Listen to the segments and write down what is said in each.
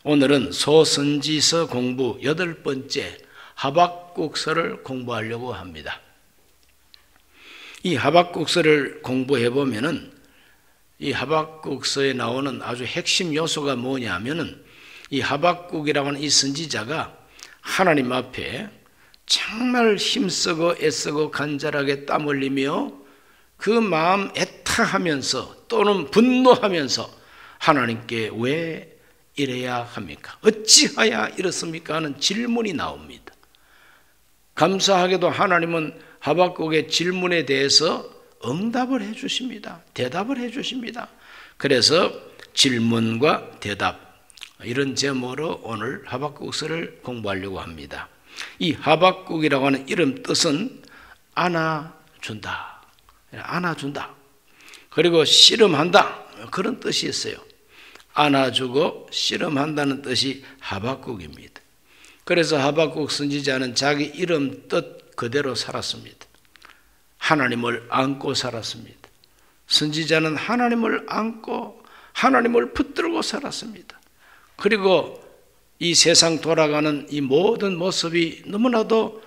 오늘은 소선지서 공부 8번째 하박국서를 공부하려고 합니다. 이 하박국서를 공부해 보면은 이 하박국서에 나오는 아주 핵심 요소가 뭐냐면은 이 하박국이라고 하는 이 선지자가 하나님 앞에 정말 힘쓰고 애쓰고 간절하게 땀 흘리며 그 마음 애타하면서 또는 분노하면서 하나님께 왜 이래야 합니까? 어찌하여 이렇습니까? 하는 질문이 나옵니다. 감사하게도 하나님은 하박국의 질문에 대해서 응답을 해 주십니다. 대답을 해 주십니다. 그래서 질문과 대답, 이런 제목으로 오늘 하박국서를 공부하려고 합니다. 이 하박국이라고 하는 이름 뜻은 안아준다, 안아준다, 그리고 씨름한다, 그런 뜻이 있어요. 안아주고 씨름한다는 뜻이 하박국입니다. 그래서 하박국 선지자는 자기 이름 뜻 그대로 살았습니다. 하나님을 안고 살았습니다. 선지자는 하나님을 안고 하나님을 붙들고 살았습니다. 그리고 이 세상 돌아가는 이 모든 모습이 너무나도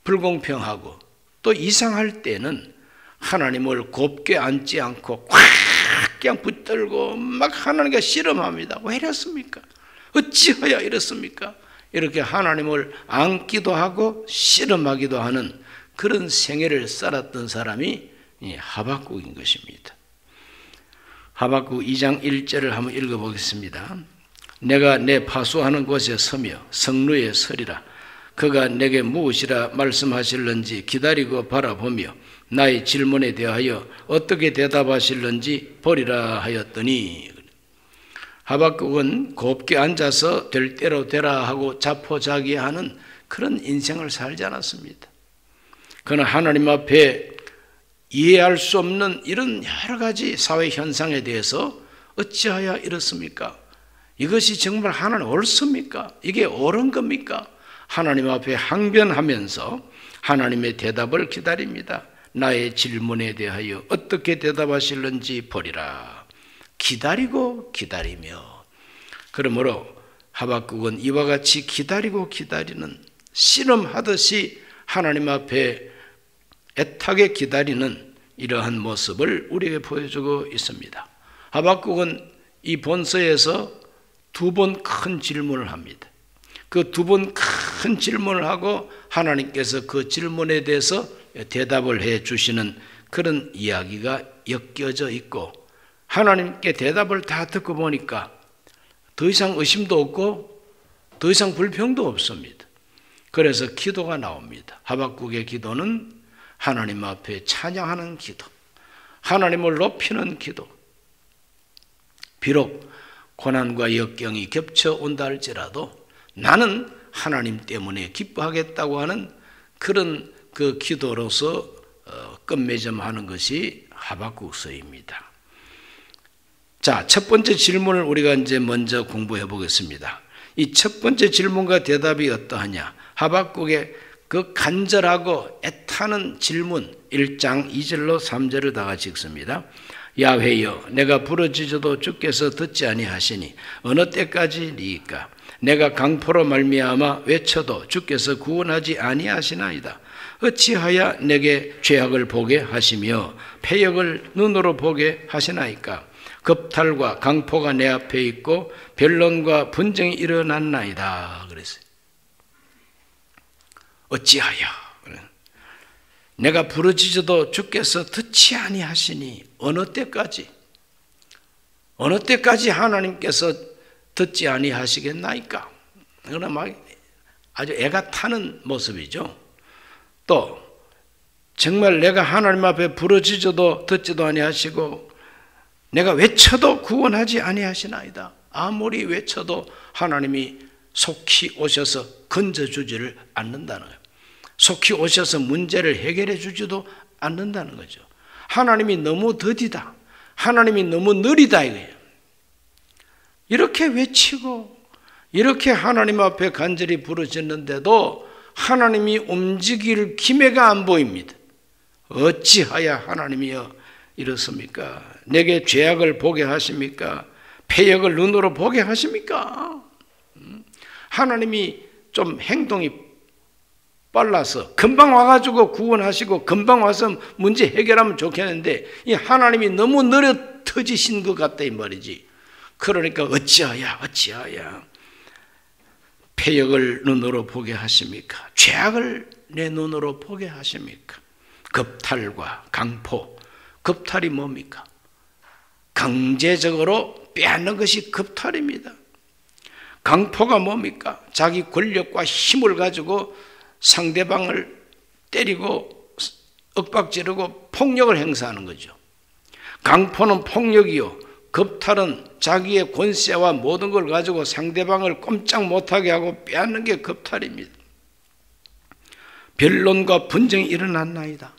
불공평하고 또 이상할 때는 하나님을 곱게 안지 않고 꽉 그냥 붙들고 막 하나님께 씨름합니다. 왜 이렇습니까? 어찌하여 이렇습니까? 이렇게 하나님을 안기도 하고 씨름하기도 하는 그런 생애를 살았던 사람이 하박국인 것입니다. 하박국 2장 1절을 한번 읽어보겠습니다. 내가 내 파수하는 곳에 서며 성루에 서리라. 그가 내게 무엇이라 말씀하실는지 기다리고 바라보며 나의 질문에 대하여 어떻게 대답하실는지 보리라 하였더니, 하박국은 곱게 앉아서 될 대로 되라 하고 자포자기하는 그런 인생을 살지 않았습니다. 그는 하나님 앞에 이해할 수 없는 이런 여러 가지 사회 현상에 대해서 어찌하여 이렇습니까? 이것이 정말 하나님 옳습니까? 이게 옳은 겁니까? 하나님 앞에 항변하면서 하나님의 대답을 기다립니다. 나의 질문에 대하여 어떻게 대답하실는지 보리라. 기다리고 기다리며, 그러므로 하박국은 이와 같이 기다리고 기다리는, 씨름하듯이 하나님 앞에 애타게 기다리는 이러한 모습을 우리에게 보여주고 있습니다. 하박국은 이 본서에서 2번 큰 질문을 합니다. 그 2번 큰 질문을 하고 하나님께서 그 질문에 대해서 대답을 해 주시는 그런 이야기가 엮여져 있고, 하나님께 대답을 다 듣고 보니까 더 이상 의심도 없고 더 이상 불평도 없습니다. 그래서 기도가 나옵니다. 하박국의 기도는 하나님 앞에 찬양하는 기도, 하나님을 높이는 기도. 비록 고난과 역경이 겹쳐온다 할지라도 나는 하나님 때문에 기뻐하겠다고 하는 그런 그 기도로서 끝맺음하는 것이 하박국서입니다. 자, 첫 번째 질문을 우리가 이제 먼저 공부해 보겠습니다. 이 첫 번째 질문과 대답이 어떠하냐? 하박국의 그 간절하고 애타는 질문, 1장 2절로 3절을 다 같이 읽습니다. 야훼여, 내가 부르짖어도 주께서 듣지 아니하시니 어느 때까지니까? 내가 강포로 말미암아 외쳐도 주께서 구원하지 아니하시나이다. 어찌하여 내게 죄악을 보게 하시며 패역을 눈으로 보게 하시나이까? 겁탈과 강포가 내 앞에 있고 변론과 분쟁이 일어났나이다. 그랬어요. 어찌하여? 내가 부르짖어도 주께서 듣지 아니하시니 어느 때까지? 어느 때까지 하나님께서 듣지 아니하시겠나이까? 그러나 막 아주 애가 타는 모습이죠. 또 정말 내가 하나님 앞에 부르짖어도 듣지도 아니하시고 내가 외쳐도 구원하지 아니하시나이다. 아무리 외쳐도 하나님이 속히 오셔서 건져주지를 않는다는 거예요. 속히 오셔서 문제를 해결해 주지도 않는다는 거죠. 하나님이 너무 더디다, 하나님이 너무 느리다 이거예요. 이렇게 외치고 이렇게 하나님 앞에 간절히 부르짖는데도 하나님이 움직일 기회가 안 보입니다. 어찌하여 하나님이여 이렇습니까? 내게 죄악을 보게 하십니까? 패역을 눈으로 보게 하십니까? 하나님이 좀 행동이 빨라서 금방 와가지고 구원하시고 금방 와서 문제 해결하면 좋겠는데 이 하나님이 너무 느려 터지신 것 같다 이 말이지. 그러니까 어찌하여 패역을 눈으로 보게 하십니까? 죄악을 내 눈으로 보게 하십니까? 겁탈과 강포. 겁탈이 뭡니까? 강제적으로 빼앗는 것이 겁탈입니다. 강포가 뭡니까? 자기 권력과 힘을 가지고 상대방을 때리고 윽박지르고 폭력을 행사하는 거죠. 강포는 폭력이요, 겁탈은 자기의 권세와 모든 걸 가지고 상대방을 꼼짝 못하게 하고 빼앗는 게 겁탈입니다. 변론과 분쟁이 일어났나이다.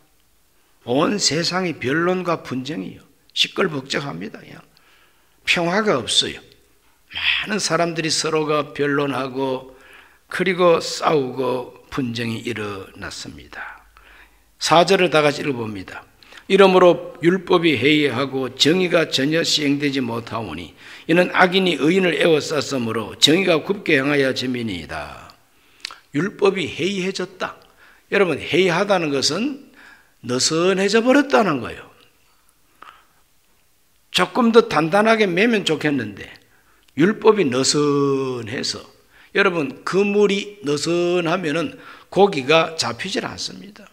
온 세상이 변론과 분쟁이요, 시끌벅적합니다. 평화가 없어요. 많은 사람들이 서로가 변론하고 그리고 싸우고 분쟁이 일어났습니다. 4절을 다 같이 읽어봅니다. 이러므로 율법이 해이하고 정의가 전혀 시행되지 못하오니 이는 악인이 의인을 에워쌌으므로 정의가 굽게 행하여 짐이니이다. 율법이 해이해졌다. 여러분, 해이하다는 것은 느슨해져 버렸다는 거예요. 조금 더 단단하게 매면 좋겠는데 율법이 느슨해서, 여러분, 그물이 느슨하면은 고기가 잡히질 않습니다.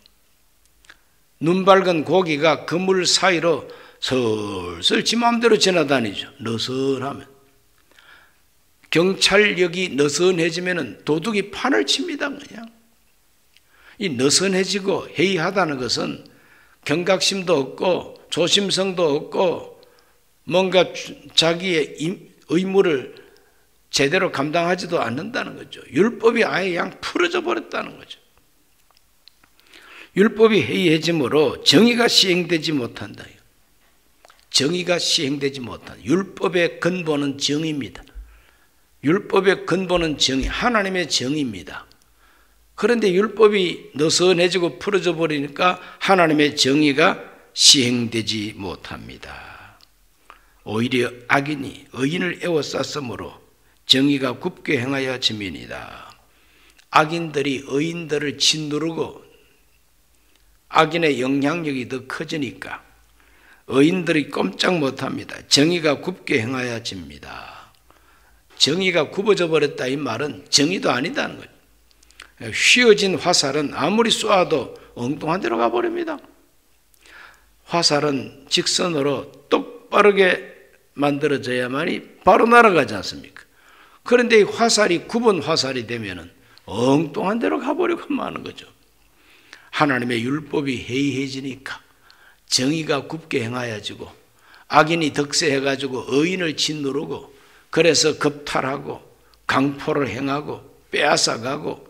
눈 밝은 고기가 그물 사이로 슬슬 지 마음대로 지나다니죠. 느슨하면. 경찰력이 느슨해지면은 도둑이 판을 칩니다. 그냥. 이 느슨해지고 해이하다는 것은 경각심도 없고 조심성도 없고 뭔가 자기의 의무를 제대로 감당하지도 않는다는 거죠. 율법이 아예 그냥 풀어져 버렸다는 거죠. 율법이 해이해짐으로 정의가 시행되지 못한다. 정의가 시행되지 못한다. 율법의 근본은 정의입니다. 율법의 근본은 정의, 하나님의 정의입니다. 그런데 율법이 느슨해지고 풀어져 버리니까 하나님의 정의가 시행되지 못합니다. 오히려 악인이 의인을 에워쌌으므로 정의가 굽게 행하여 짐이니이다. 악인들이 의인들을 짓누르고 악인의 영향력이 더 커지니까 의인들이 꼼짝 못합니다. 정의가 굽게 행하여 집니다. 정의가 굽어져 버렸다 이 말은 정의도 아니다는 거죠. 휘어진 화살은 아무리 쏘아도 엉뚱한 데로 가버립니다. 화살은 직선으로 똑바르게 만들어져야만이 바로 날아가지 않습니까? 그런데 이 화살이 굽은 화살이 되면은 엉뚱한 데로 가버리고 마는 거죠. 하나님의 율법이 해이해지니까 정의가 굽게 행하여지고 악인이 득세해가지고 의인을 짓누르고 그래서 겁탈하고 강포를 행하고 빼앗아가고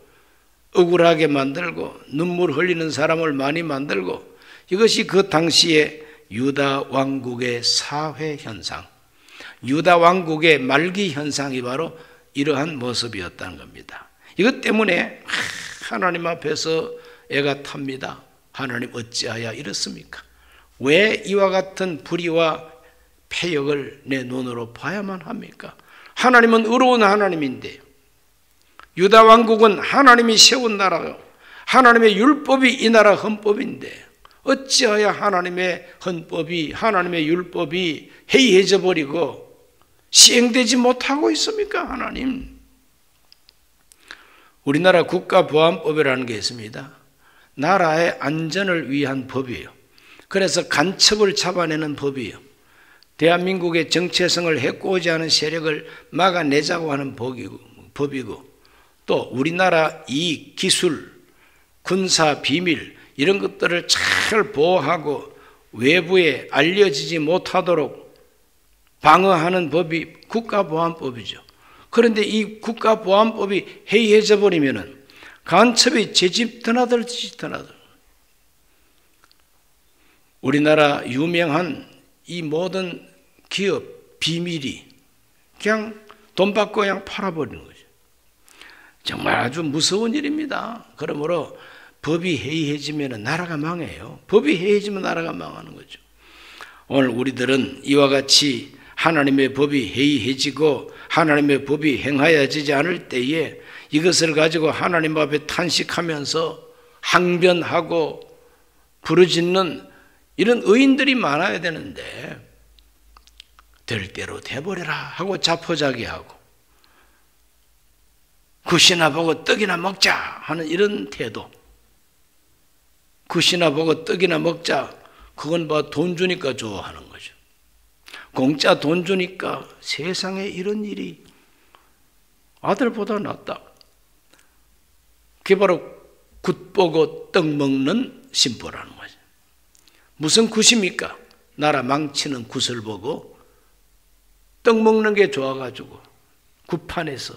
억울하게 만들고 눈물 흘리는 사람을 많이 만들고, 이것이 그 당시에 유다 왕국의 사회 현상, 유다 왕국의 말기 현상이 바로 이러한 모습이었다는 겁니다. 이것 때문에 하나님 앞에서 애가 탑니다. 하나님 어찌하여 이렇습니까? 왜 이와 같은 불의와 패역을 내 눈으로 봐야만 합니까? 하나님은 의로운 하나님인데, 유다 왕국은 하나님이 세운 나라요, 하나님의 율법이 이 나라 헌법인데 어찌하여 하나님의 헌법이, 하나님의 율법이 해이해져 버리고 시행되지 못하고 있습니까? 하나님, 우리나라 국가보안법이라는 게 있습니다. 나라의 안전을 위한 법이에요. 그래서 간첩을 잡아내는 법이에요. 대한민국의 정체성을 해코지 하는 세력을 막아내자고 하는 법이고, 또 우리나라 이 기술, 군사 비밀 이런 것들을 잘 보호하고 외부에 알려지지 못하도록 방어하는 법이 국가보안법이죠. 그런데 이 국가보안법이 해이해져 버리면은 간첩이 제 집 드나들지 드나들. 우리나라 유명한 이 모든 기업 비밀이 그냥 돈 받고 그냥 팔아버리는 거죠. 정말 아주 무서운 일입니다. 그러므로 법이 해이해지면 나라가 망해요. 법이 해이해지면 나라가 망하는 거죠. 오늘 우리들은 이와 같이 하나님의 법이 해이해지고 하나님의 법이 행하여지지 않을 때에 이것을 가지고 하나님 앞에 탄식하면서 항변하고 부르짖는 이런 의인들이 많아야 되는데 될 대로 돼버려라 하고 자포자기하고 굿이나 보고 떡이나 먹자 하는 이런 태도. 굿이나 보고 떡이나 먹자, 그건 돈 주니까 좋아하는 거죠. 공짜 돈 주니까 세상에 이런 일이 아들보다 낫다. 그게 바로 굿 보고 떡 먹는 심보라는 거죠. 무슨 굿입니까? 나라 망치는 굿을 보고 떡 먹는 게 좋아가지고 굿판에서.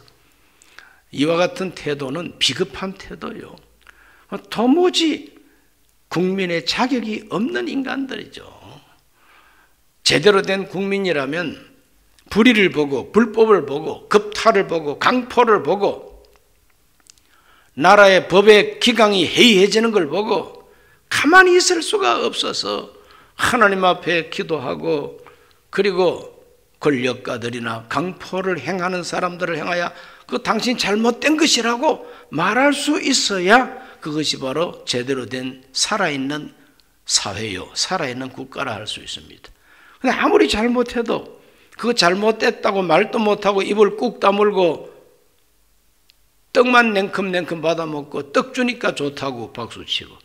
이와 같은 태도는 비겁한 태도요. 도무지 국민의 자격이 없는 인간들이죠. 제대로 된 국민이라면 불의를 보고 불법을 보고 겁탈을 보고 강포를 보고 나라의 법의 기강이 해이해지는 걸 보고 가만히 있을 수가 없어서 하나님 앞에 기도하고, 그리고 권력가들이나 강포를 행하는 사람들을 향하여 그 당신 잘못된 것이라고 말할 수 있어야 그것이 바로 제대로 된 살아있는 사회요, 살아있는 국가라 할 수 있습니다. 근데 아무리 잘못해도 그거 잘못됐다고 말도 못하고 입을 꾹 다물고 떡만 냉큼냉큼 받아먹고 떡 주니까 좋다고 박수치고,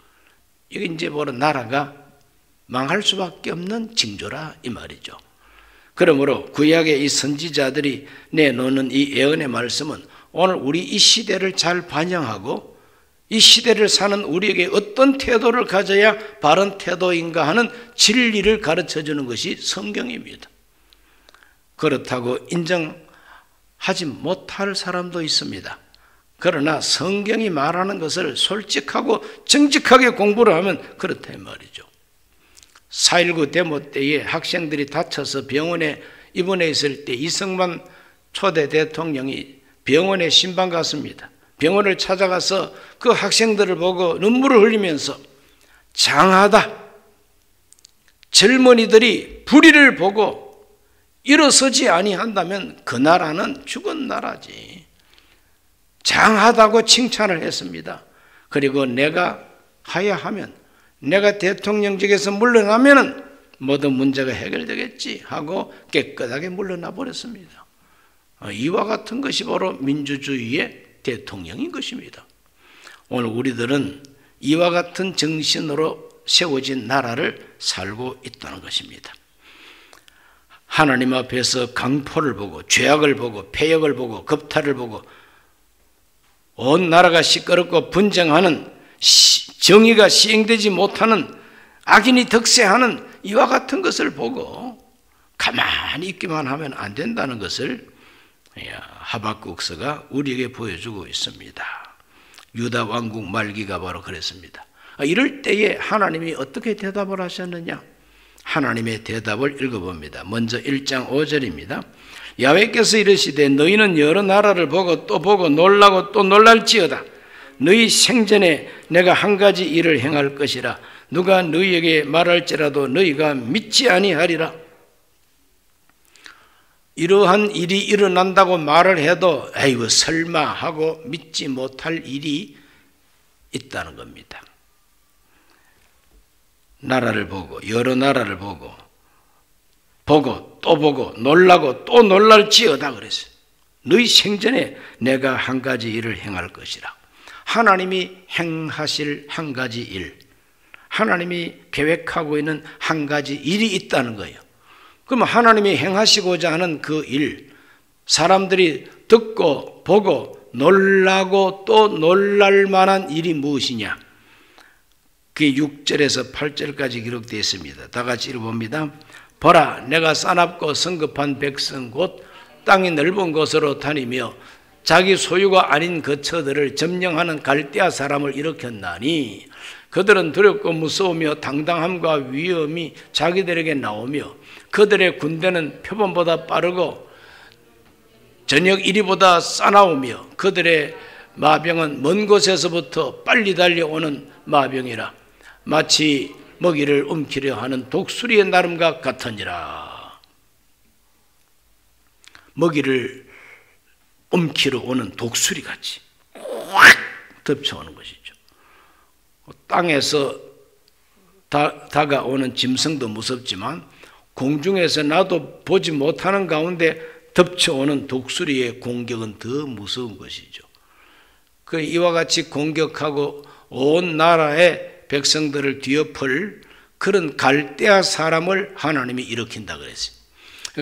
이게 이제 바로 나라가 망할 수밖에 없는 징조라 이 말이죠. 그러므로 구약의 이 선지자들이 내놓는 이 예언의 말씀은 오늘 우리 이 시대를 잘 반영하고 이 시대를 사는 우리에게 어떤 태도를 가져야 바른 태도인가 하는 진리를 가르쳐주는 것이 성경입니다. 그렇다고 인정하지 못할 사람도 있습니다. 그러나 성경이 말하는 것을 솔직하고 정직하게 공부를 하면 그렇다 말이죠. 4.19 데모 때에 학생들이 다쳐서 병원에 입원해 있을 때 이승만 초대 대통령이 병원에 신방 갔습니다. 병원을 찾아가서 그 학생들을 보고 눈물을 흘리면서 장하다. 젊은이들이 불의를 보고 일어서지 아니한다면 그 나라는 죽은 나라지. 장하다고 칭찬을 했습니다. 그리고 내가 하야하면, 내가 대통령직에서 물러나면 모든 문제가 해결되겠지 하고 깨끗하게 물러나 버렸습니다. 이와 같은 것이 바로 민주주의의 대통령인 것입니다. 오늘 우리들은 이와 같은 정신으로 세워진 나라를 살고 있다는 것입니다. 하나님 앞에서 강포를 보고 죄악을 보고 폐역을 보고 겁탈을 보고 온 나라가 시끄럽고 분쟁하는, 정의가 시행되지 못하는, 악인이 득세하는 이와 같은 것을 보고 가만히 있기만 하면 안 된다는 것을 하박국서가 우리에게 보여주고 있습니다. 유다 왕국 말기가 바로 그랬습니다. 이럴 때에 하나님이 어떻게 대답을 하셨느냐? 하나님의 대답을 읽어봅니다. 먼저 1장 5절입니다. 야훼께서 이르시되 너희는 여러 나라를 보고 또 보고 놀라고 또 놀랄지어다. 너희 생전에 내가 한 가지 일을 행할 것이라. 누가 너희에게 말할지라도 너희가 믿지 아니하리라. 이러한 일이 일어난다고 말을 해도 에이구 설마 하고 믿지 못할 일이 있다는 겁니다. 나라를 보고 여러 나라를 보고 또 보고 놀라고 또 놀랄지어다 그랬어요. 너희 생전에 내가 한 가지 일을 행할 것이라. 하나님이 행하실 한 가지 일, 하나님이 계획하고 있는 한 가지 일이 있다는 거예요. 그러면 하나님이 행하시고자 하는 그 일, 사람들이 듣고 보고 놀라고 또 놀랄 만한 일이 무엇이냐? 그게 6절에서 8절까지 기록되어 있습니다. 다 같이 읽어봅니다. 보라, 내가 싸납고 성급한 백성 곧 땅이 넓은 곳으로 다니며 자기 소유가 아닌 거처들을 점령하는 갈대아 사람을 일으켰나니 그들은 두렵고 무서우며 당당함과 위엄이 자기들에게 나오며 그들의 군대는 표범보다 빠르고 저녁 이리보다 싸나우며 그들의 마병은 먼 곳에서부터 빨리 달려오는 마병이라. 마치 먹이를 움키려 하는 독수리의 나름과 같으니라. 먹이를 옮기러 오는 독수리같이 확 덮쳐오는 것이죠. 땅에서 다가오는 짐승도 무섭지만 공중에서 나도 보지 못하는 가운데 덮쳐오는 독수리의 공격은 더 무서운 것이죠. 그 이와 같이 공격하고 온 나라의 백성들을 뒤엎을 그런 갈대아 사람을 하나님이 일으킨다 그랬어요.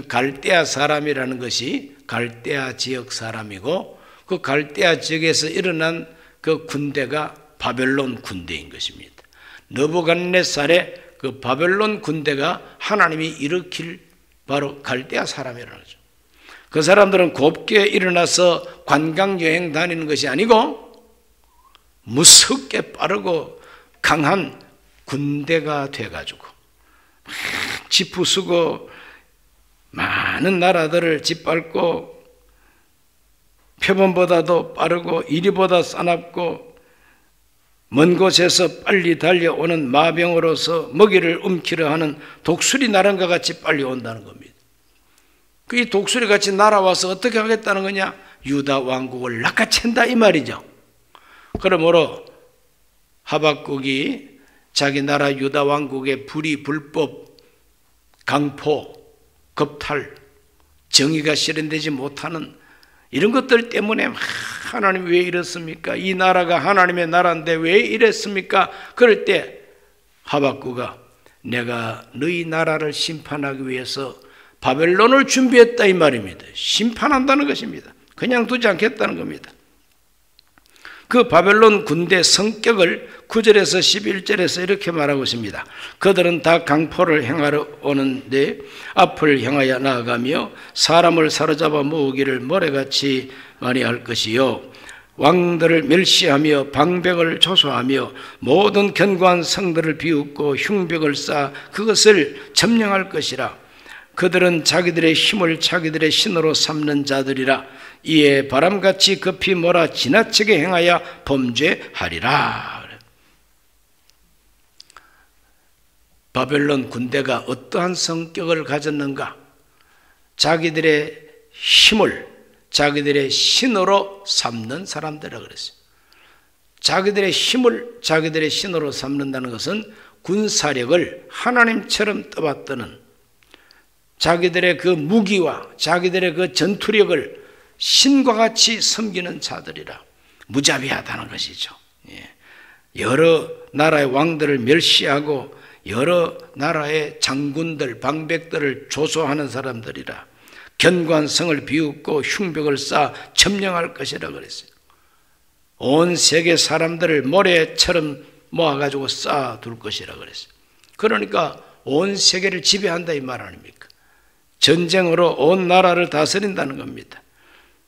갈대아 사람이라는 것이 갈대아 지역 사람이고 그 갈대아 지역에서 일어난 그 군대가 바벨론 군대인 것입니다. 느부갓네살의 그 바벨론 군대가 하나님이 일으킬 바로 갈대아 사람이라는 거죠. 그 사람들은 곱게 일어나서 관광 여행 다니는 것이 아니고 무섭게 빠르고 강한 군대가 돼가지고 짚부수고 많은 나라들을 짓밟고 표범보다도 빠르고 이리보다 싸납고 먼 곳에서 빨리 달려오는 마병으로서 먹이를 움키려 하는 독수리 나란과 같이 빨리 온다는 겁니다. 그 이 독수리 같이 날아와서 어떻게 하겠다는 거냐? 유다 왕국을 낚아챈다 이 말이죠. 그러므로 하박국이 자기 나라 유다 왕국의 불의, 불법, 강포, 겁탈, 정의가 실현되지 못하는 이런 것들 때문에 하나님 왜 이렇습니까? 이 나라가 하나님의 나라인데 왜 이랬습니까? 그럴 때 하박국가 내가 너희 나라를 심판하기 위해서 바벨론을 준비했다 이 말입니다. 심판한다는 것입니다. 그냥 두지 않겠다는 겁니다. 그 바벨론 군대 성격을 9절에서 11절에서 이렇게 말하고 있습니다. 그들은 다 강포를 행하러 오는데 앞을 향하여 나아가며 사람을 사로잡아 모으기를 모래같이 많이 할 것이요 왕들을 멸시하며 방백을 조소하며 모든 견고한 성들을 비웃고 흉벽을 쌓아 그것을 점령할 것이라. 그들은 자기들의 힘을 자기들의 신으로 삼는 자들이라. 이에 바람같이 급히 몰아 지나치게 행하여 범죄하리라. 바벨론 군대가 어떠한 성격을 가졌는가? 자기들의 힘을 자기들의 신으로 삼는 사람들이라고 그랬어요. 자기들의 힘을 자기들의 신으로 삼는다는 것은 군사력을 하나님처럼 떠받드는 자기들의 그 무기와 자기들의 그 전투력을 신과 같이 섬기는 자들이라. 무자비하다는 것이죠. 여러 나라의 왕들을 멸시하고 여러 나라의 장군들, 방백들을 조소하는 사람들이라. 견고한 성을 비웃고 흉벽을 쌓아 점령할 것이라 그랬어요. 온 세계 사람들을 모래처럼 모아가지고 쌓아둘 것이라 그랬어요. 그러니까 온 세계를 지배한다 이 말 아닙니까? 전쟁으로 온 나라를 다스린다는 겁니다.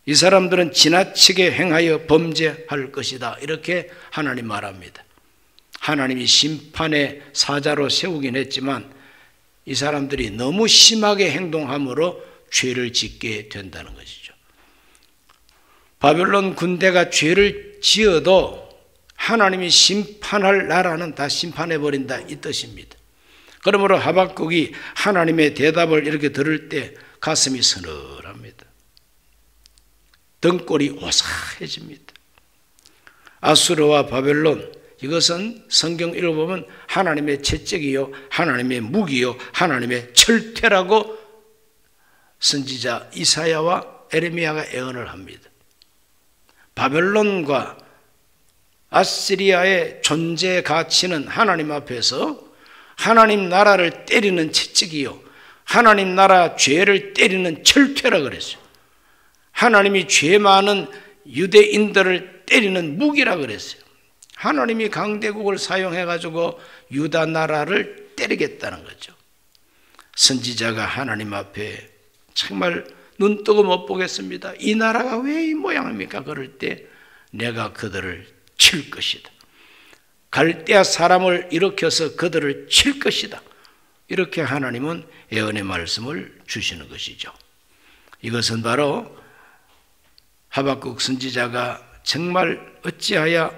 이 사람들은 지나치게 행하여 범죄할 것이다 이렇게 하나님 말합니다. 하나님이 심판의 사자로 세우긴 했지만 이 사람들이 너무 심하게 행동함으로 죄를 짓게 된다는 것이죠. 바벨론 군대가 죄를 지어도 하나님이 심판할 나라는 다 심판해버린다 이 뜻입니다. 그러므로 하박국이 하나님의 대답을 이렇게 들을 때 가슴이 서늘합니다. 등골이 오사해집니다. 아수르와 바벨론 이것은 성경 읽어보면 하나님의 채찍이요 하나님의 무기요 하나님의 철퇴라고 선지자 이사야와 에레미야가 예언을 합니다. 바벨론과 아시리아의 존재 가치는 하나님 앞에서 하나님 나라를 때리는 채찍이요 하나님 나라 죄를 때리는 철퇴라 그랬어요. 하나님이 죄 많은 유대인들을 때리는 무기라 그랬어요. 하나님이 강대국을 사용해가지고 유다 나라를 때리겠다는 거죠. 선지자가 하나님 앞에 정말 눈 뜨고 못 보겠습니다. 이 나라가 왜 이 모양입니까? 그럴 때 내가 그들을 칠 것이다. 갈대아 사람을 일으켜서 그들을 칠 것이다. 이렇게 하나님은 예언의 말씀을 주시는 것이죠. 이것은 바로 하박국 선지자가 정말 어찌하여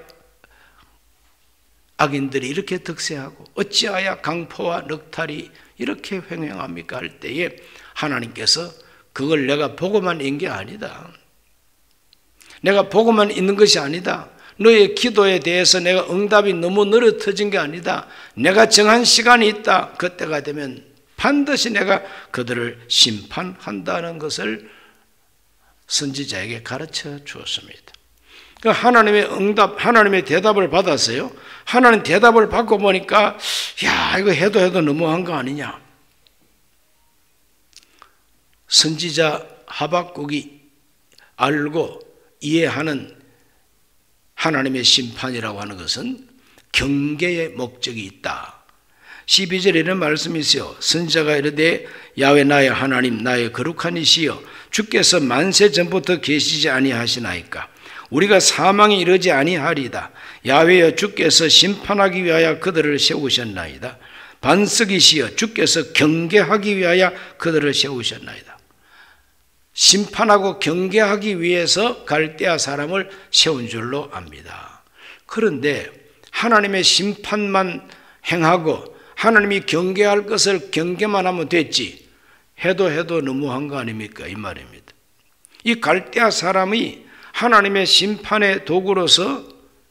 악인들이 이렇게 득세하고 어찌하여 강포와 넉탈이 이렇게 횡행합니까 할 때에 하나님께서 그걸 내가 보고만 있는 게 아니다. 내가 보고만 있는 것이 아니다. 너의 기도에 대해서 내가 응답이 너무 느려터진 게 아니다. 내가 정한 시간이 있다. 그때가 되면 반드시 내가 그들을 심판한다는 것을 선지자에게 가르쳐 주었습니다. 그러니까 하나님의 응답, 하나님의 대답을 받았어요. 하나님 대답을 받고 보니까 야, 이거 해도 너무한 거 아니냐. 선지자 하박국이 알고 이해하는 하나님의 심판이라고 하는 것은 경계의 목적이 있다. 12절에 이런 말씀이 있어요. 선지자가 이르되 야훼 나의 하나님 나의 거룩한 이시여 주께서 만세 전부터 계시지 아니하시나이까. 우리가 사망에 이르지 아니하리이다. 야훼여 주께서 심판하기 위하여 그들을 세우셨나이다. 반석이시여 주께서 경계하기 위하여 그들을 세우셨나이다. 심판하고 경계하기 위해서 갈대아 사람을 세운 줄로 압니다. 그런데 하나님의 심판만 행하고 하나님이 경계할 것을 경계만 하면 됐지 해도 너무한 거 아닙니까? 이 말입니다. 이 갈대아 사람이 하나님의 심판의 도구로서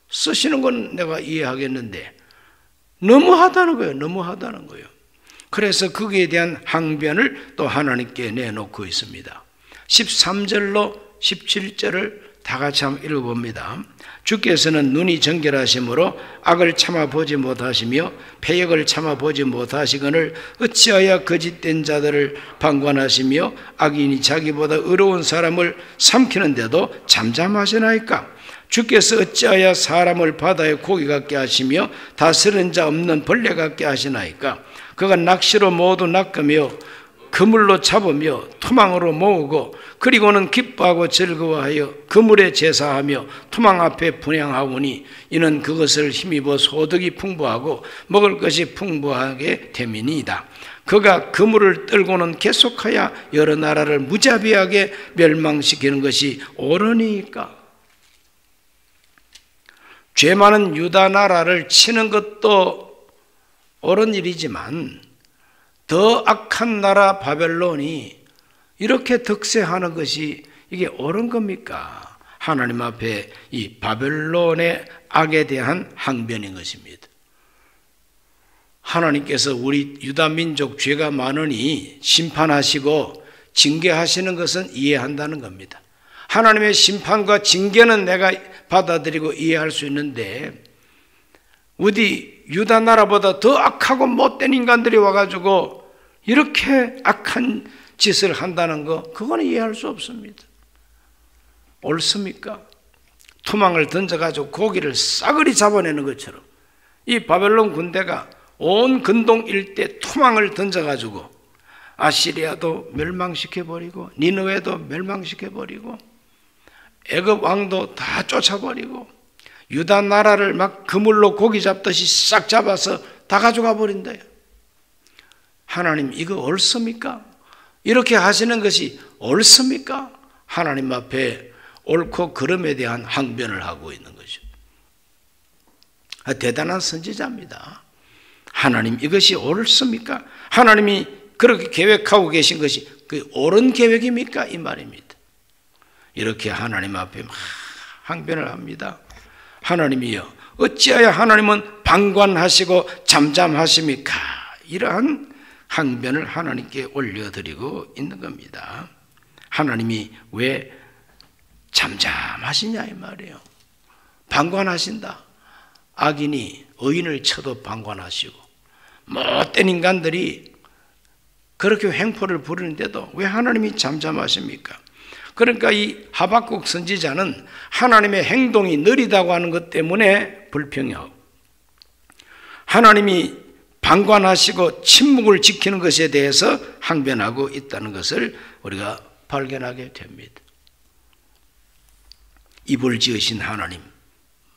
쓰시는 건 내가 이해하겠는데 너무하다는 거예요. 너무하다는 거예요. 그래서 거기에 대한 항변을 또 하나님께 내놓고 있습니다. 13절로 17절을 다 같이 한번 읽어봅니다. 주께서는 눈이 정결하심으로 악을 참아보지 못하시며 패역을 참아보지 못하시거늘 어찌하여 거짓된 자들을 방관하시며 악인이 자기보다 의로운 사람을 삼키는데도 잠잠하시나이까. 주께서 어찌하여 사람을 바다의 고기 같게 하시며 다스린 자 없는 벌레 같게 하시나이까. 그가 낚시로 모두 낚으며 그물로 잡으며 토망으로 모으고 그리고는 기뻐하고 즐거워하여 그물에 제사하며 토망 앞에 분향하오니 이는 그것을 힘입어 소득이 풍부하고 먹을 것이 풍부하게 됨이니이다. 그가 그물을 떨고는 계속하여 여러 나라를 무자비하게 멸망시키는 것이 옳으니까. 죄 많은 유다 나라를 치는 것도 옳은 일이지만 더 악한 나라 바벨론이 이렇게 득세하는 것이 이게 옳은 겁니까? 하나님 앞에 이 바벨론의 악에 대한 항변인 것입니다. 하나님께서 우리 유다 민족 죄가 많으니 심판하시고 징계하시는 것은 이해한다는 겁니다. 하나님의 심판과 징계는 내가 받아들이고 이해할 수 있는데 어디 유다 나라보다 더 악하고 못된 인간들이 와가지고 이렇게 악한 짓을 한다는 거 그거는 이해할 수 없습니다. 옳습니까? 토망을 던져가지고 고기를 싸그리 잡아내는 것처럼 이 바벨론 군대가 온 근동 일대 토망을 던져가지고 아시리아도 멸망시켜버리고 니느웨도 멸망시켜버리고 애굽 왕도 다 쫓아버리고 유다 나라를 막 그물로 고기 잡듯이 싹 잡아서 다 가져가 버린대요. 하나님 이거 옳습니까? 이렇게 하시는 것이 옳습니까? 하나님 앞에 옳고 그름에 대한 항변을 하고 있는 거죠. 대단한 선지자입니다. 하나님 이것이 옳습니까? 하나님이 그렇게 계획하고 계신 것이 그 옳은 계획입니까? 이 말입니다. 이렇게 하나님 앞에 막 항변을 합니다. 하나님이여 어찌하여 하나님은 방관하시고 잠잠하십니까? 이러한 항변을 하나님께 올려드리고 있는 겁니다. 하나님이 왜 잠잠하시냐 이 말이에요. 방관하신다. 악인이 의인을 쳐도 방관하시고 못된 인간들이 그렇게 횡포를 부르는데도 왜 하나님이 잠잠하십니까? 그러니까 이 하박국 선지자는 하나님의 행동이 느리다고 하는 것 때문에 불평하고 하나님이 방관하시고 침묵을 지키는 것에 대해서 항변하고 있다는 것을 우리가 발견하게 됩니다. 입을 지으신 하나님,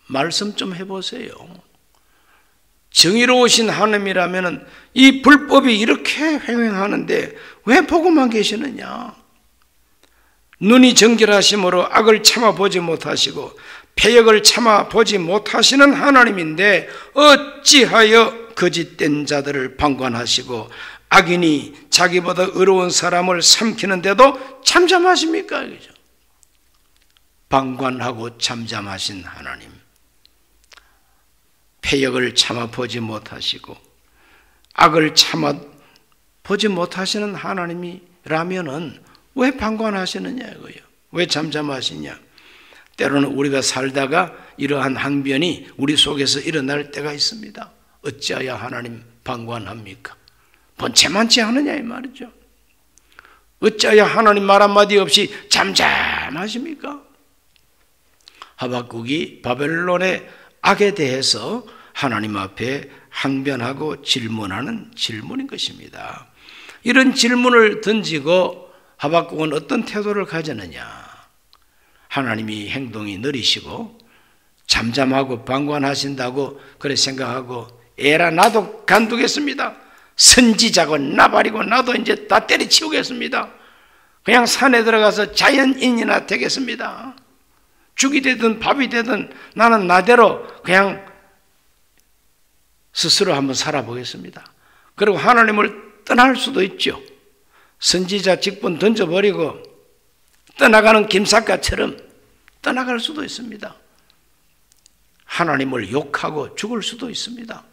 말씀 좀 해보세요. 정의로우신 하나님이라면 이 불법이 이렇게 횡행하는데 왜 보고만 계시느냐? 눈이 정결하심으로 악을 참아보지 못하시고 패역을 참아보지 못하시는 하나님인데 어찌하여 거짓된 자들을 방관하시고 악인이 자기보다 의로운 사람을 삼키는데도 잠잠하십니까? 그죠? 방관하고 잠잠하신 하나님, 패역을 참아보지 못하시고 악을 참아보지 못하시는 하나님이라면은 왜 방관하시느냐 이거예요. 왜 잠잠하시냐? 때로는 우리가 살다가 이러한 항변이 우리 속에서 일어날 때가 있습니다. 어찌하여 하나님 방관합니까? 번체만치 하느냐 이 말이죠. 어찌하여 하나님 말 한마디 없이 잠잠하십니까? 하박국이 바벨론의 악에 대해서 하나님 앞에 항변하고 질문하는 질문인 것입니다. 이런 질문을 던지고 하박국은 어떤 태도를 가졌느냐? 하나님이 행동이 느리시고 잠잠하고 방관하신다고 그래 생각하고 에라 나도 간두겠습니다. 선지자고 나발이고 나도 이제 다 때려치우겠습니다. 그냥 산에 들어가서 자연인이나 되겠습니다. 죽이 되든 밥이 되든 나는 나대로 그냥 스스로 한번 살아보겠습니다. 그리고 하나님을 떠날 수도 있죠. 선지자 직분 던져버리고 떠나가는 김삿갓처럼 떠나갈 수도 있습니다. 하나님을 욕하고 죽을 수도 있습니다.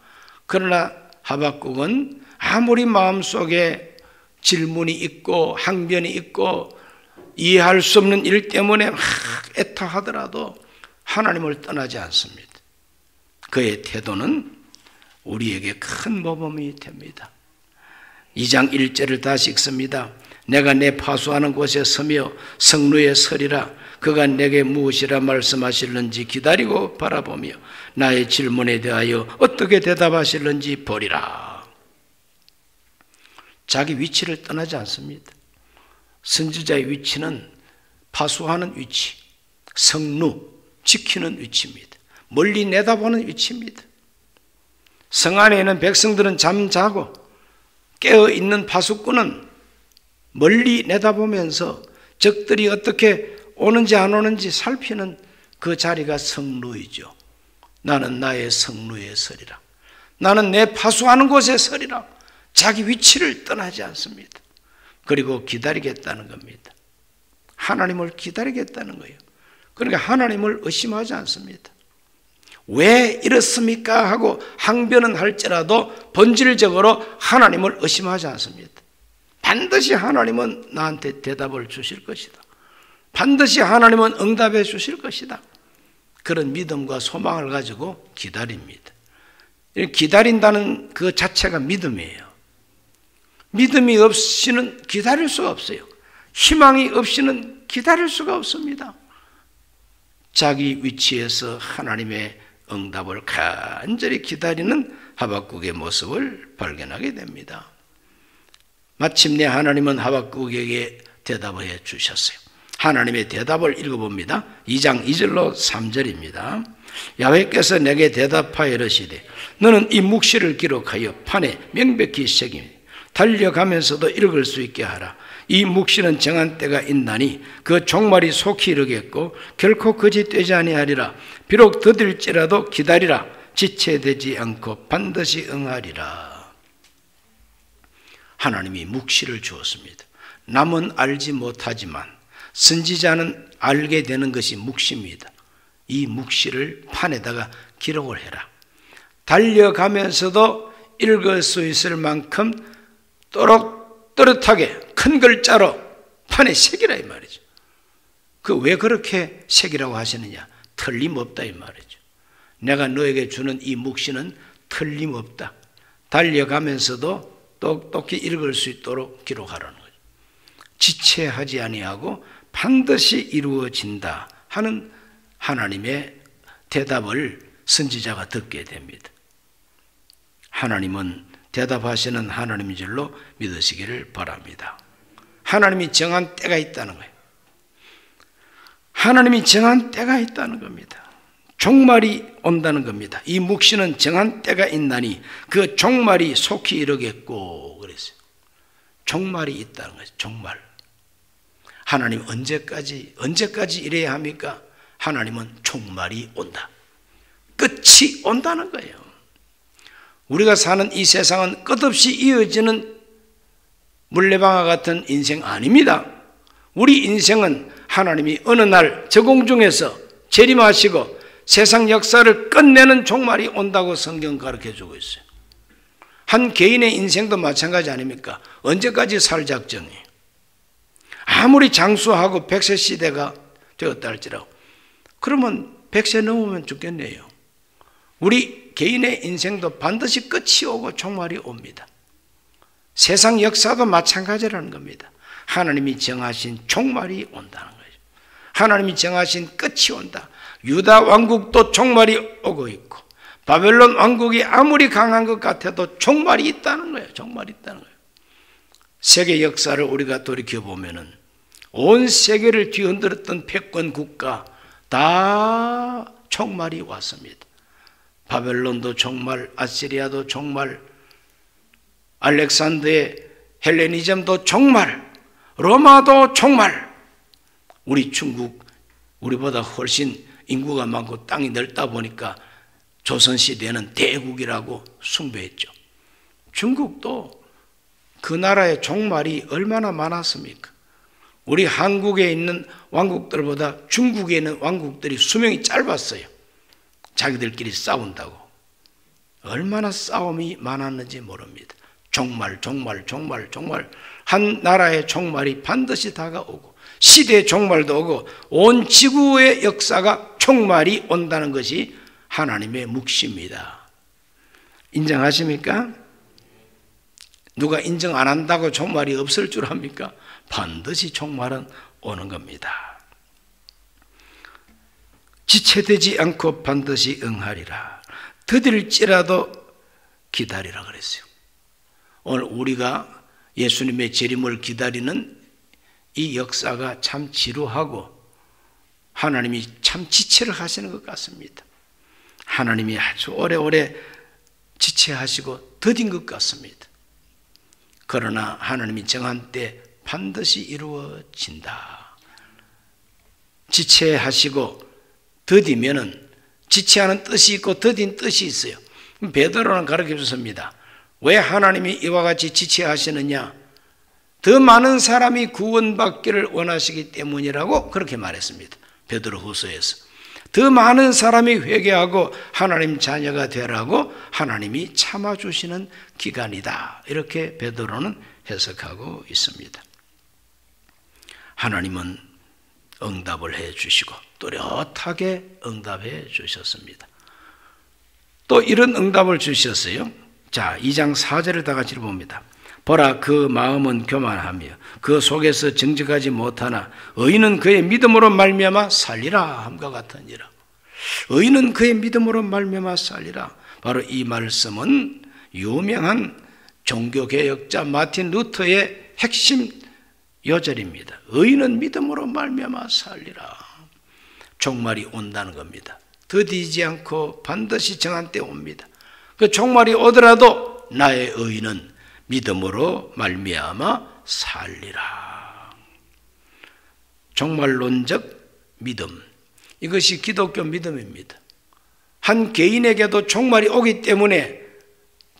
그러나 하박국은 아무리 마음속에 질문이 있고 항변이 있고 이해할 수 없는 일 때문에 막 애타하더라도 하나님을 떠나지 않습니다. 그의 태도는 우리에게 큰 모범이 됩니다. 2장 1절을 다시 읽습니다. 내가 내 파수하는 곳에 서며 성루에 서리라. 그가 내게 무엇이라 말씀하실는지 기다리고 바라보며 나의 질문에 대하여 어떻게 대답하실는지 보리라. 자기 위치를 떠나지 않습니다. 선지자의 위치는 파수하는 위치, 성루, 지키는 위치입니다. 멀리 내다보는 위치입니다. 성 안에 있는 백성들은 잠자고 깨어있는 파수꾼은 멀리 내다보면서 적들이 어떻게 오는지 안 오는지 살피는 그 자리가 성루이죠. 나는 나의 성루에 서리라. 나는 내 파수하는 곳에 서리라. 자기 위치를 떠나지 않습니다. 그리고 기다리겠다는 겁니다. 하나님을 기다리겠다는 거예요. 그러니까 하나님을 의심하지 않습니다. 왜 이렇습니까? 하고 항변은 할지라도 본질적으로 하나님을 의심하지 않습니다. 반드시 하나님은 나한테 대답을 주실 것이다. 반드시 하나님은 응답해 주실 것이다. 그런 믿음과 소망을 가지고 기다립니다. 기다린다는 그 자체가 믿음이에요. 믿음이 없이는 기다릴 수가 없어요. 희망이 없이는 기다릴 수가 없습니다. 자기 위치에서 하나님의 응답을 간절히 기다리는 하박국의 모습을 발견하게 됩니다. 마침내 하나님은 하박국에게 대답을 해 주셨어요. 하나님의 대답을 읽어봅니다. 2장 2절로 3절입니다. 야훼께서 내게 대답하여 이르시되 너는 이 묵시를 기록하여 판에 명백히 새기며 달려가면서도 읽을 수 있게 하라. 이 묵시는 정한 때가 있나니 그 종말이 속히 이르겠고 결코 거짓되지 아니하리라. 비록 더딜지라도 기다리라. 지체되지 않고 반드시 응하리라. 하나님이 묵시를 주었습니다. 남은 알지 못하지만 선지자는 알게 되는 것이 묵시입니다. 이 묵시를 판에다가 기록을 해라. 달려가면서도 읽을 수 있을 만큼 또렷하게 큰 글자로 판에 새기라 이 말이죠. 그 왜 그렇게 새기라고 하시느냐? 틀림없다 이 말이죠. 내가 너에게 주는 이 묵시는 틀림없다. 달려가면서도 똑똑히 읽을 수 있도록 기록하라는 거죠. 지체하지 아니하고 반드시 이루어진다 하는 하나님의 대답을 선지자가 듣게 됩니다. 하나님은 대답하시는 하나님인 줄로 믿으시기를 바랍니다. 하나님이 정한 때가 있다는 거예요. 하나님이 정한 때가 있다는 겁니다. 종말이 온다는 겁니다. 이 묵시는 정한 때가 있나니 그 종말이 속히 이르겠고 그랬어요. 종말이 있다는 거죠. 종말. 하나님 언제까지 이래야 합니까? 하나님은 종말이 온다. 끝이 온다는 거예요. 우리가 사는 이 세상은 끝없이 이어지는 물레방아 같은 인생 아닙니다. 우리 인생은 하나님이 어느 날 저 공중에서 재림하시고 세상 역사를 끝내는 종말이 온다고 성경 가르쳐주고 있어요. 한 개인의 인생도 마찬가지 아닙니까? 언제까지 살 작정이에요? 아무리 장수하고 100세 시대가 되었다 할지라도 그러면 100세 넘으면 죽겠네요. 우리 개인의 인생도 반드시 끝이 오고 종말이 옵니다. 세상 역사도 마찬가지라는 겁니다. 하나님이 정하신 종말이 온다는 거죠. 하나님이 정하신 끝이 온다. 유다 왕국도 종말이 오고 있고 바벨론 왕국이 아무리 강한 것 같아도 종말이 있다는 거예요. 종말이 있다는 거예요. 세계 역사를 우리가 돌이켜보면은 온 세계를 뒤흔들었던 패권 국가 다 종말이 왔습니다. 바벨론도 종말, 아시리아도 종말, 알렉산더의 헬레니즘도 종말, 로마도 종말. 우리 중국, 우리보다 훨씬 인구가 많고 땅이 넓다 보니까 조선시대에는 대국이라고 숭배했죠. 중국도 그 나라의 종말이 얼마나 많았습니까? 우리 한국에 있는 왕국들보다 중국에 있는 왕국들이 수명이 짧았어요. 자기들끼리 싸운다고. 얼마나 싸움이 많았는지 모릅니다. 종말. 한 나라의 종말이 반드시 다가오고 시대의 종말도 오고 온 지구의 역사가 종말이 온다는 것이 하나님의 묵시입니다. 인정하십니까? 누가 인정 안 한다고 종말이 없을 줄 압니까? 반드시 종말은 오는 겁니다. 지체되지 않고 반드시 응하리라. 더딜지라도 기다리라 그랬어요. 오늘 우리가 예수님의 재림을 기다리는 이 역사가 참 지루하고 하나님이 참 지체를 하시는 것 같습니다. 하나님이 아주 오래오래 지체하시고 더딘 것 같습니다. 그러나 하나님이 정한 때 반드시 이루어진다. 지체하시고 더디면은 지체하는 뜻이 있고 더딘 뜻이 있어요. 베드로는 가르쳐 줬습니다. 왜 하나님이 이와 같이 지체하시느냐? 더 많은 사람이 구원받기를 원하시기 때문이라고 그렇게 말했습니다. 베드로후서에서. 더 많은 사람이 회개하고 하나님 자녀가 되라고 하나님이 참아주시는 기간이다. 이렇게 베드로는 해석하고 있습니다. 하나님은 응답을 해 주시고 또렷하게 응답해 주셨습니다. 또 이런 응답을 주셨어요. 자, 2장 4절을 다 같이 봅니다. 보라, 그 마음은 교만하며 그 속에서 정직하지 못하나 의인은 그의 믿음으로 말미암아 살리라 함과 같으니라. 의인은 그의 믿음으로 말미암아 살리라. 바로 이 말씀은 유명한 종교개혁자 마틴 루터의 핵심 요절입니다. 의인은 믿음으로 말미암아 살리라. 종말이 온다는 겁니다. 더디지 않고 반드시 정한 때 옵니다. 그 종말이 오더라도 나의 의인은 믿음으로 말미암아 살리라. 종말론적 믿음, 이것이 기독교 믿음입니다. 한 개인에게도 종말이 오기 때문에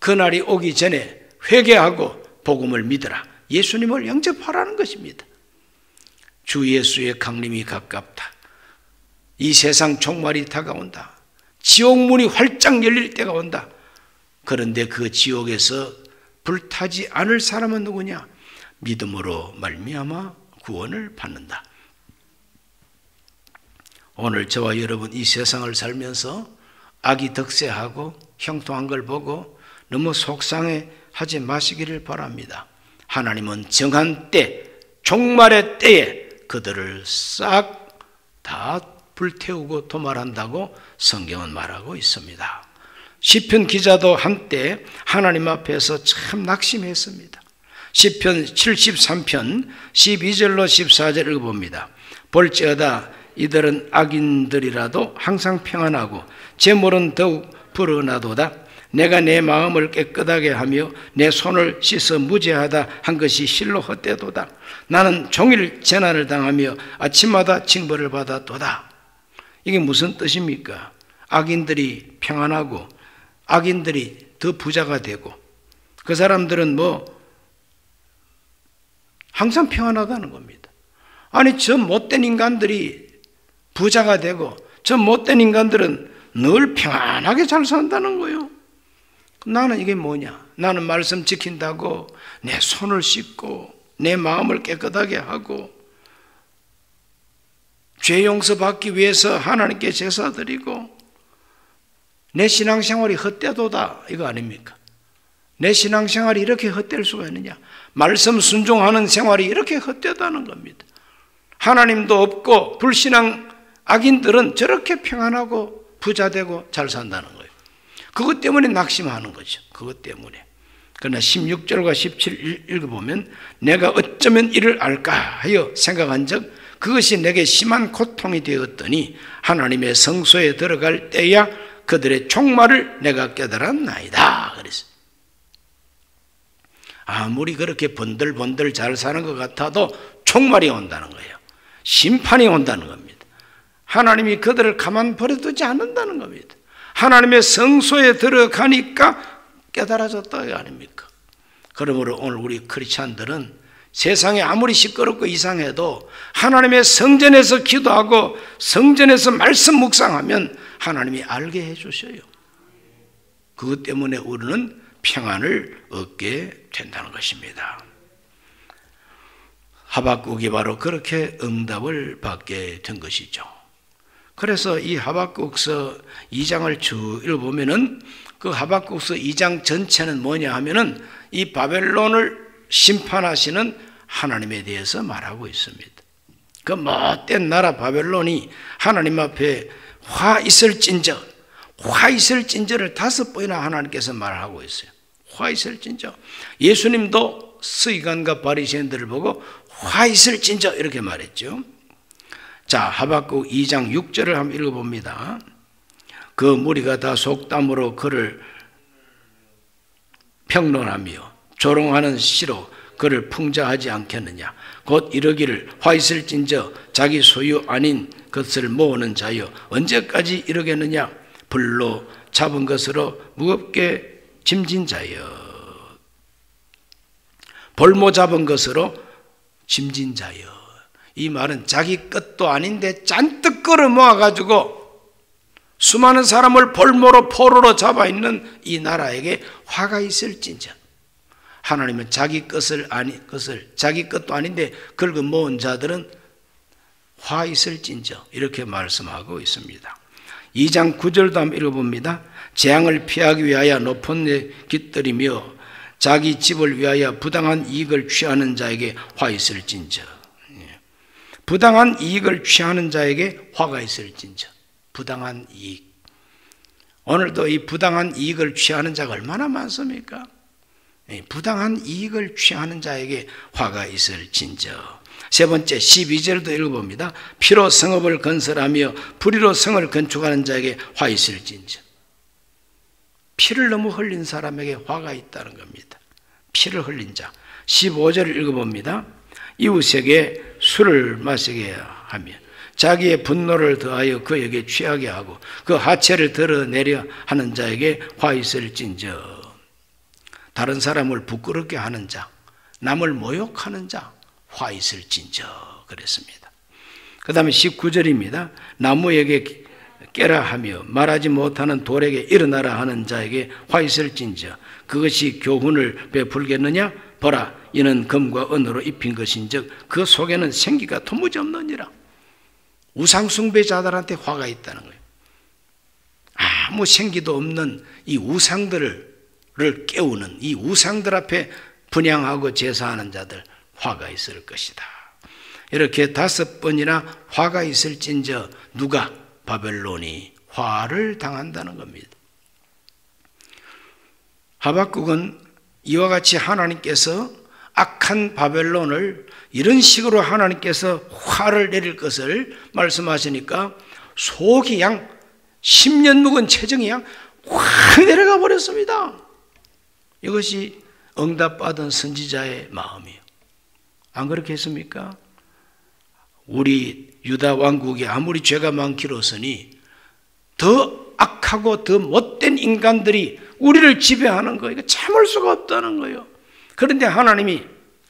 그날이 오기 전에 회개하고 복음을 믿으라. 예수님을 영접하라는 것입니다. 주 예수의 강림이 가깝다. 이 세상 종말이 다가온다. 지옥문이 활짝 열릴 때가 온다. 그런데 그 지옥에서 불타지 않을 사람은 누구냐? 믿음으로 말미암아 구원을 받는다. 오늘 저와 여러분 이 세상을 살면서 악이 득세하고 형통한 걸 보고 너무 속상해하지 마시기를 바랍니다. 하나님은 정한 때, 종말의 때에 그들을 싹 다 불태우고 도말한다고 성경은 말하고 있습니다. 시편 기자도 한때 하나님 앞에서 참 낙심했습니다. 시편 73편 12절로 14절을 읽어봅니다. 볼지어다 이들은 악인들이라도 항상 평안하고 재물은 더욱 불어나도다. 내가 내 마음을 깨끗하게 하며 내 손을 씻어 무죄하다 한 것이 실로 헛되도다. 나는 종일 재난을 당하며 아침마다 징벌을 받았도다. 이게 무슨 뜻입니까? 악인들이 평안하고 악인들이 더 부자가 되고 그 사람들은 항상 평안하다는 겁니다. 아니, 저 못된 인간들이 부자가 되고 저 못된 인간들은 늘 평안하게 잘 산다는 거예요. 나는 이게 뭐냐? 나는 말씀 지킨다고 내 손을 씻고 내 마음을 깨끗하게 하고 죄 용서받기 위해서 하나님께 제사 드리고 내 신앙생활이 헛되도다, 이거 아닙니까? 내 신앙생활이 이렇게 헛될 수가 있느냐? 말씀 순종하는 생활이 이렇게 헛되다는 겁니다. 하나님도 없고 불신앙 악인들은 저렇게 평안하고 부자되고 잘 산다는 거예요. 그것 때문에 낙심하는 거죠. 그것 때문에. 그러나 16절과 17절 읽어보면 내가 어쩌면 이를 알까 하여 생각한 적 그것이 내게 심한 고통이 되었더니 하나님의 성소에 들어갈 때야 그들의 종말을 내가 깨달았나이다. 그랬어요. 아무리 그렇게 번들번들 잘 사는 것 같아도 종말이 온다는 거예요. 심판이 온다는 겁니다. 하나님이 그들을 가만 버려두지 않는다는 겁니다. 하나님의 성소에 들어가니까 깨달아졌다, 이거 아닙니까? 그러므로 오늘 우리 크리스찬들은 세상에 아무리 시끄럽고 이상해도 하나님의 성전에서 기도하고 성전에서 말씀 묵상하면 하나님이 알게 해주셔요. 그것 때문에 우리는 평안을 얻게 된다는 것입니다. 하박국이 바로 그렇게 응답을 받게 된 것이죠. 그래서 이 하박국서 2장을 쭉 읽어보면은 그 하박국서 2장 전체는 뭐냐 하면은 이 바벨론을 심판하시는 하나님에 대해서 말하고 있습니다. 그 못된 나라 바벨론이 하나님 앞에 화 있을진저 를 5번이나 하나님께서 말하고 있어요. 화 있을진저. 예수님도 서기관과 바리새인들을 보고 화 있을진저 이렇게 말했죠. 자, 하박국 2장 6절을 한번 읽어봅니다. 그 무리가 다 속담으로 그를 평론하며 조롱하는 시로 그를 풍자하지 않겠느냐. 곧 이르기를 화 있을진저 자기 소유 아닌 것을 모으는 자여 언제까지 이르겠느냐. 불로 잡은 것으로 무겁게 짐진 자여 볼모 잡은 것으로 짐진 자여. 이 말은 자기 것도 아닌데 잔뜩 끌어 모아가지고 수많은 사람을 볼모로 포로로 잡아있는 이 나라에게 화가 있을진저. 하나님은 자기 것을 자기 것도 아닌데 긁어 모은 자들은 화 있을진저 이렇게 말씀하고 있습니다. 2장 9절도 한번 읽어봅니다. 재앙을 피하기 위하여 높은 데 깃들이며 자기 집을 위하여 부당한 이익을 취하는 자에게 화 있을진저. 부당한 이익을 취하는 자에게 화가 있을진저. 부당한 이익. 오늘도 이 부당한 이익을 취하는 자가 얼마나 많습니까? 부당한 이익을 취하는 자에게 화가 있을진저. 세 번째 12절도 읽어봅니다. 피로 성읍을 건설하며 불의로 성을 건축하는 자에게 화 있을진저. 피를 너무 흘린 사람에게 화가 있다는 겁니다. 피를 흘린 자. 15절을 읽어봅니다. 이웃에게 술을 마시게 하며 자기의 분노를 더하여 그에게 취하게 하고 그 하체를 드러내려 하는 자에게 화 있을진저. 다른 사람을 부끄럽게 하는 자, 남을 모욕하는 자, 화 있을진저 그랬습니다. 그 다음에 19절입니다. 나무에게 깨라 하며 말하지 못하는 돌에게 일어나라 하는 자에게 화 있을진저. 그것이 교훈을 베풀겠느냐? 보라, 이는 금과 은으로 입힌 것인즉 그 속에는 생기가 도무지 없느니라. 우상숭배자들한테 화가 있다는 거예요. 아무 생기도 없는 이 우상들을 깨우는 이 우상들 앞에 분향하고 제사하는 자들 화가 있을 것이다. 이렇게 5번이나 화가 있을진저. 누가? 바벨론이 화를 당한다는 겁니다. 하박국은 이와 같이 하나님께서 악한 바벨론을 이런 식으로 하나님께서 화를 내릴 것을 말씀하시니까 속이 양 10년 묵은 체정이 양 확 내려가 버렸습니다. 이것이 응답받은 선지자의 마음이에요. 안 그렇게 했습니까? 우리 유다 왕국이 아무리 죄가 많기로서니 더 악하고 더 못된 인간들이 우리를 지배하는 거 이거 참을 수가 없다는 거예요. 그런데 하나님이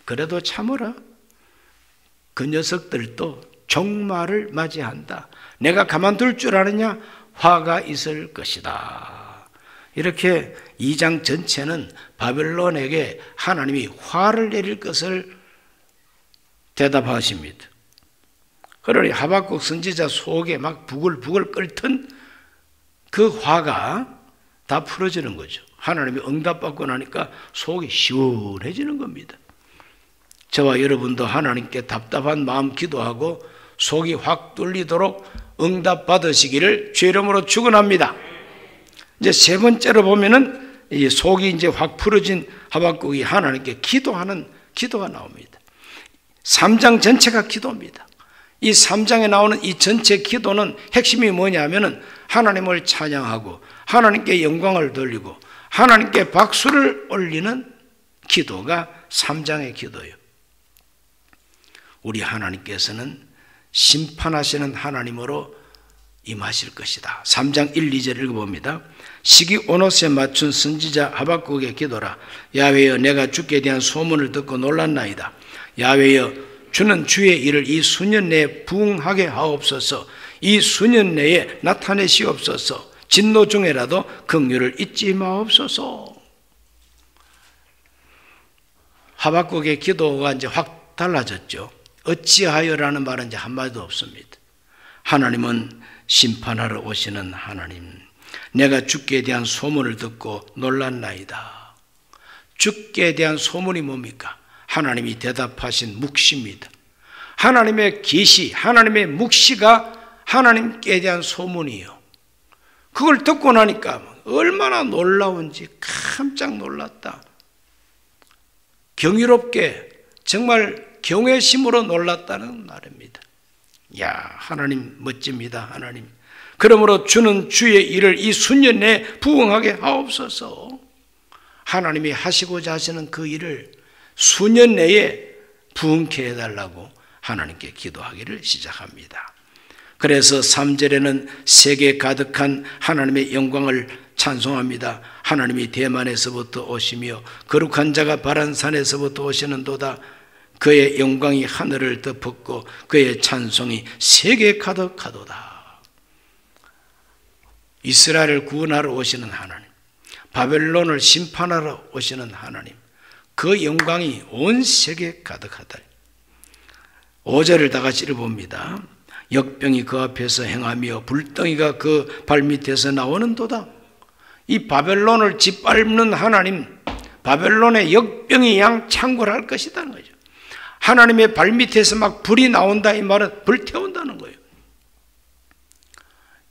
그래도 참으라. 그 녀석들도 종말을 맞이한다. 내가 가만둘 줄 아느냐? 화가 있을 것이다. 이렇게 2장 전체는 바벨론에게 하나님이 화를 내릴 것을 대답하십니다. 그러니 하박국 선지자 속에 막 부글부글 끓던 그 화가 다 풀어지는 거죠. 하나님이 응답받고 나니까 속이 시원해지는 겁니다. 저와 여러분도 하나님께 답답한 마음 기도하고 속이 확 뚫리도록 응답받으시기를 주 이름으로 축원합니다. 이제 세 번째로 보면은 이 속이 이제 확 풀어진 하박국이 하나님께 기도하는 기도가 나옵니다. 3장 전체가 기도입니다. 이 3장에 나오는 이 전체 기도는 핵심이 뭐냐면은 하나님을 찬양하고 하나님께 영광을 돌리고 하나님께 박수를 올리는 기도가 3장의 기도예요. 우리 하나님께서는 심판하시는 하나님으로 임하실 것이다. 3장 1, 2절 읽어봅니다. 시기 오롯에 맞춘 선지자 하박국의 기도라. 야훼여, 내가 주께 대한 소문을 듣고 놀랐나이다. 야훼여, 주는 주의 일을 이 수년 내에 부응하게 하옵소서. 이 수년 내에 나타내시옵소서. 진노 중에라도 긍휼을 잊지 마옵소서. 하박국의 기도가 이제 확 달라졌죠. 어찌하여라는 말은 이제 한마디도 없습니다. 하나님은 심판하러 오시는 하나님. 내가 주께 대한 소문을 듣고 놀랐나이다. 주께 대한 소문이 뭡니까? 하나님이 대답하신 묵시입니다. 하나님의 계시, 하나님의 묵시가 하나님께 대한 소문이에요. 그걸 듣고 나니까 얼마나 놀라운지 깜짝 놀랐다. 경이롭게 정말 경외심으로 놀랐다는 말입니다. 야, 하나님 멋집니다. 하나님. 그러므로 주는 주의 일을 이 수년 내에 부응하게 하옵소서. 하나님이 하시고자 하시는 그 일을 수년 내에 부응케 해달라고 하나님께 기도하기를 시작합니다. 그래서 3절에는 세계 가득한 하나님의 영광을 찬송합니다. 하나님이 대만에서부터 오시며 거룩한 자가 바란산에서부터 오시는도다. 그의 영광이 하늘을 덮었고 그의 찬송이 세계 가득하도다. 이스라엘을 구원하러 오시는 하나님, 바벨론을 심판하러 오시는 하나님, 그 영광이 온 세계에 가득하다. 5절을 다 같이 읽어봅니다. 역병이 그 앞에서 행하며 불덩이가 그 발밑에서 나오는도다. 이 바벨론을 짓밟는 하나님, 바벨론의 역병이 양창궐할 것이라는 거죠. 하나님의 발밑에서 막 불이 나온다, 이 말은 불태운다는 거예요.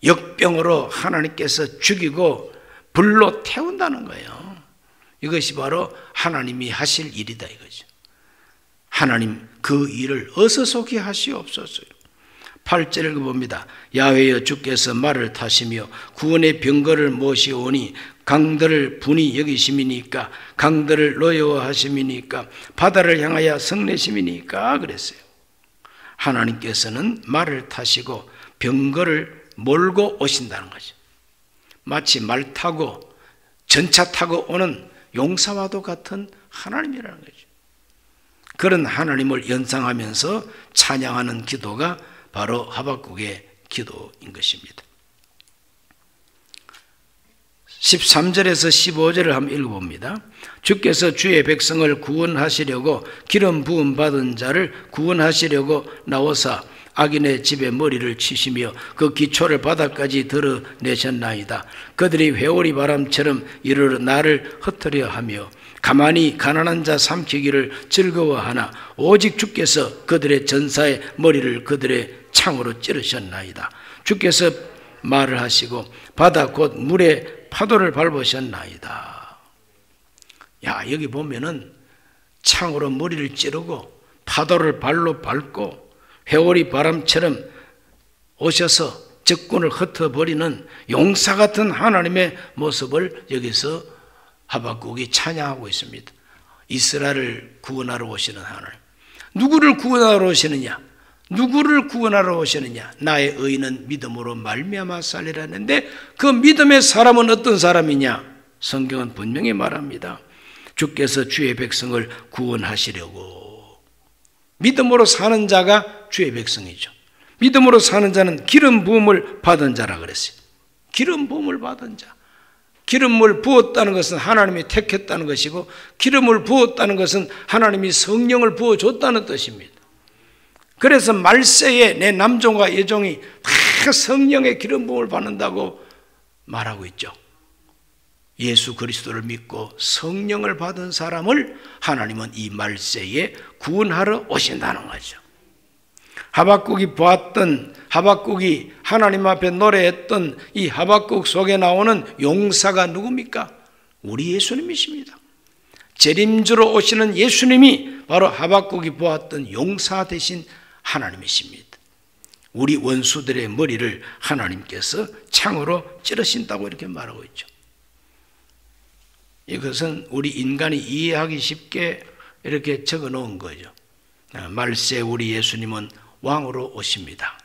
역병으로 하나님께서 죽이고 불로 태운다는 거예요. 이것이 바로 하나님이 하실 일이다 이거죠. 하나님 그 일을 어서속히 하시옵소서. 8절을 봅니다. 야훼여, 주께서 말을 타시며 구원의 병거를 모시오니 강들을 분이 여기심이니까, 강들을 노여워하심이니까, 바다를 향하여 성내심이니까 그랬어요. 하나님께서는 말을 타시고 병거를 몰고 오신다는 거죠. 마치 말 타고 전차 타고 오는 용사와도 같은 하나님이라는 거죠. 그런 하나님을 연상하면서 찬양하는 기도가 바로 하박국의 기도인 것입니다. 13절에서 15절을 한번 읽어봅니다. 주께서 주의 백성을 구원하시려고 기름 부음 받은 자를 구원하시려고 나오사 악인의 집에 머리를 치시며 그 기초를 바닥까지 드러내셨나이다. 그들이 회오리 바람처럼 이르러 나를 흩으려 하며 가만히 가난한 자 삼키기를 즐거워하나 오직 주께서 그들의 전사의 머리를 그들의 창으로 찌르셨나이다. 주께서 말을 하시고 바다 곧 물의 파도를 밟으셨나이다. 야, 여기 보면은 창으로 머리를 찌르고 파도를 발로 밟고 회오리 바람처럼 오셔서 적군을 흩어버리는 용사 같은 하나님의 모습을 여기서 하박국이 찬양하고 있습니다. 이스라엘을 구원하러 오시는 하나님. 누구를 구원하러 오시느냐? 누구를 구원하러 오시느냐? 나의 의인은 믿음으로 말미암아 살리라 했는데 그 믿음의 사람은 어떤 사람이냐? 성경은 분명히 말합니다. 주께서 주의 백성을 구원하시려고. 믿음으로 사는 자가 주의 백성이죠. 믿음으로 사는 자는 기름 부음을 받은 자라 그랬어요. 기름 부음을 받은 자. 기름을 부었다는 것은 하나님이 택했다는 것이고, 기름을 부었다는 것은 하나님이 성령을 부어줬다는 뜻입니다. 그래서 말세에 내 남종과 여종이 다 성령의 기름 부음을 받는다고 말하고 있죠. 예수 그리스도를 믿고 성령을 받은 사람을 하나님은 이 말세에 구원하러 오신다는 거죠. 하박국이 하나님 앞에 노래했던 이 하박국 속에 나오는 용사가 누굽니까? 우리 예수님이십니다. 재림주로 오시는 예수님이 바로 하박국이 보았던 용사 되신 하나님이십니다. 우리 원수들의 머리를 하나님께서 창으로 찌르신다고 이렇게 말하고 있죠. 이것은 우리 인간이 이해하기 쉽게 이렇게 적어 놓은 거죠. 말세 우리 예수님은 왕으로 오십니다.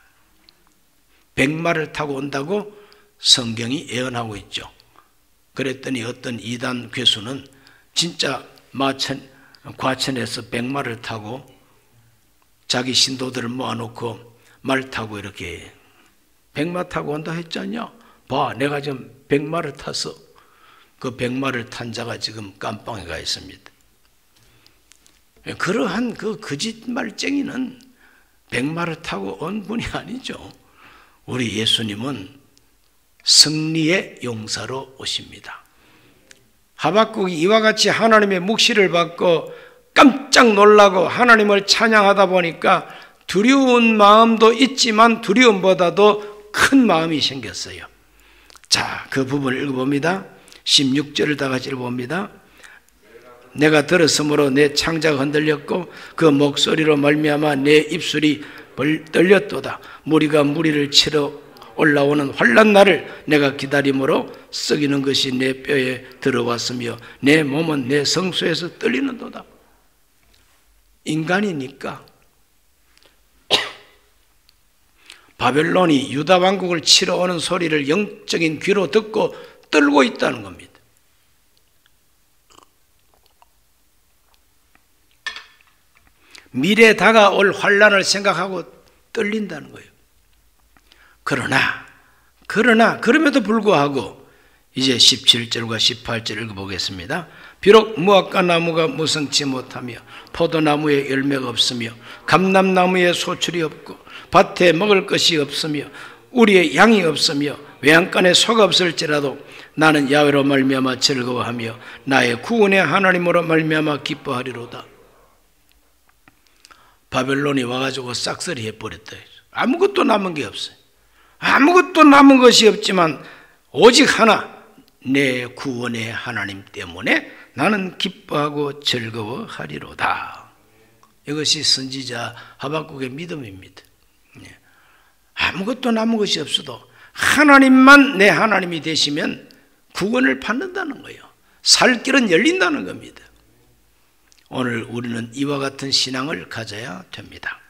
백마를 타고 온다고 성경이 예언하고 있죠. 그랬더니 어떤 이단 괴수는 진짜 과천에서 백마를 타고 자기 신도들을 모아놓고 말 타고 이렇게 백마 타고 온다 했잖냐. 봐, 내가 지금 백마를 타서 그 백마를 탄 자가 지금 깜빵에 가 있습니다. 그러한 그 거짓말쟁이는 백마를 타고 온 분이 아니죠. 우리 예수님은 승리의 용사로 오십니다. 하박국이 이와 같이 하나님의 묵시를 받고 깜짝 놀라고 하나님을 찬양하다 보니까 두려운 마음도 있지만 두려움보다도 큰 마음이 생겼어요. 자, 그 부분을 읽어봅니다. 16절을 다 같이 읽어봅니다. 내가 들었으므로 내 창자가 흔들렸고 그 목소리로 말미암아 내 입술이 떨렸도다. 무리가 무리를 치러 올라오는 환난 날을 내가 기다림으로 썩이는 것이 내 뼈에 들어왔으며 내 몸은 내 성소에서 떨리는도다. 인간이니까 바벨론이 유다 왕국을 치러 오는 소리를 영적인 귀로 듣고 떨고 있다는 겁니다. 미래에 다가올 환난을 생각하고 떨린다는 거예요. 그럼에도 불구하고 이제 17절과 18절 읽어보겠습니다. 비록 무화과 나무가 무성치 못하며 포도나무에 열매가 없으며 감람나무에 소출이 없고 밭에 먹을 것이 없으며 우리의 양이 없으며 외양간에 소가 없을지라도 나는 야훼로 말미암아 즐거워하며 나의 구원의 하나님으로 말미암아 기뻐하리로다. 바벨론이 와가지고 싹쓸이 해버렸다. 아무것도 남은 게 없어요. 아무것도 남은 것이 없지만 오직 하나, 내 구원의 하나님 때문에 나는 기뻐하고 즐거워하리로다. 이것이 선지자 하박국의 믿음입니다. 아무것도 남은 것이 없어도 하나님만 내 하나님이 되시면 구원을 받는다는 거예요. 살 길은 열린다는 겁니다. 오늘 우리는 이와 같은 신앙을 가져야 됩니다.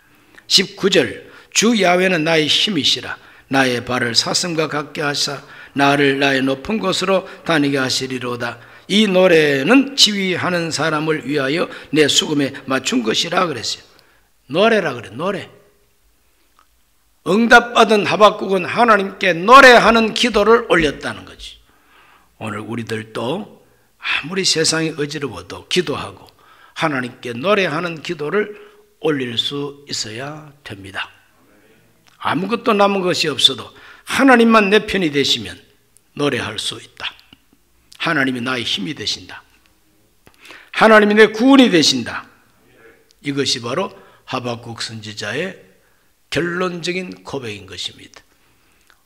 19절 주 야훼는 나의 힘이시라. 나의 발을 사슴과 같게 하사 나를 나의 높은 곳으로 다니게 하시리로다. 이 노래는 지휘하는 사람을 위하여 내 수금에 맞춘 것이라 그랬어요. 노래라 그래. 노래. 응답받은 하박국은 하나님께 노래하는 기도를 올렸다는 거지. 오늘 우리들도 아무리 세상이 어지러워도 기도하고 하나님께 노래하는 기도를 올릴 수 있어야 됩니다. 아무것도 남은 것이 없어도 하나님만 내 편이 되시면 노래할 수 있다. 하나님이 나의 힘이 되신다. 하나님이 내 구원이 되신다. 이것이 바로 하박국 선지자의 결론적인 고백인 것입니다.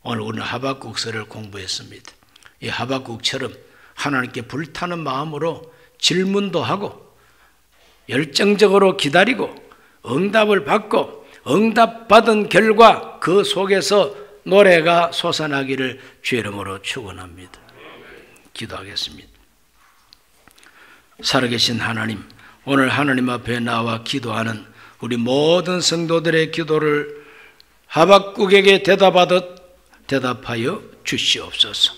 오늘 우리는 하박국서를 공부했습니다. 이 하박국처럼 하나님께 불타는 마음으로 질문도 하고 열정적으로 기다리고 응답을 받고 응답받은 결과 그 속에서 노래가 솟아나기를 주의 이름으로 축원합니다. 기도하겠습니다. 살아계신 하나님, 오늘 하나님 앞에 나와 기도하는 우리 모든 성도들의 기도를 하박국에게 대답하여 주시옵소서.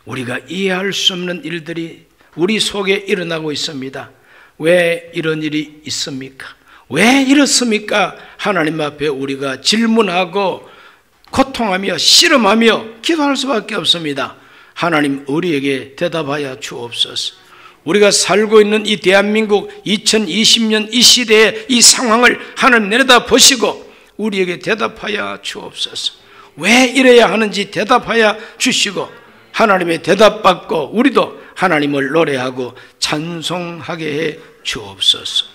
우리가 이해할 수 없는 일들이 우리 속에 일어나고 있습니다. 왜 이런 일이 있습니까? 왜 이렇습니까? 하나님 앞에 우리가 질문하고 고통하며 씨름하며 기도할 수밖에 없습니다. 하나님 우리에게 대답하여 주옵소서. 우리가 살고 있는 이 대한민국 2020년 이 시대의 이 상황을 하나님 내려다 보시고 우리에게 대답하여 주옵소서. 왜 이래야 하는지 대답하여 주시고 하나님의 대답받고 우리도 하나님을 노래하고 찬송하게 해 주옵소서.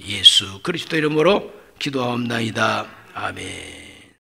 예수 그리스도 이름으로 기도하옵나이다. 아멘.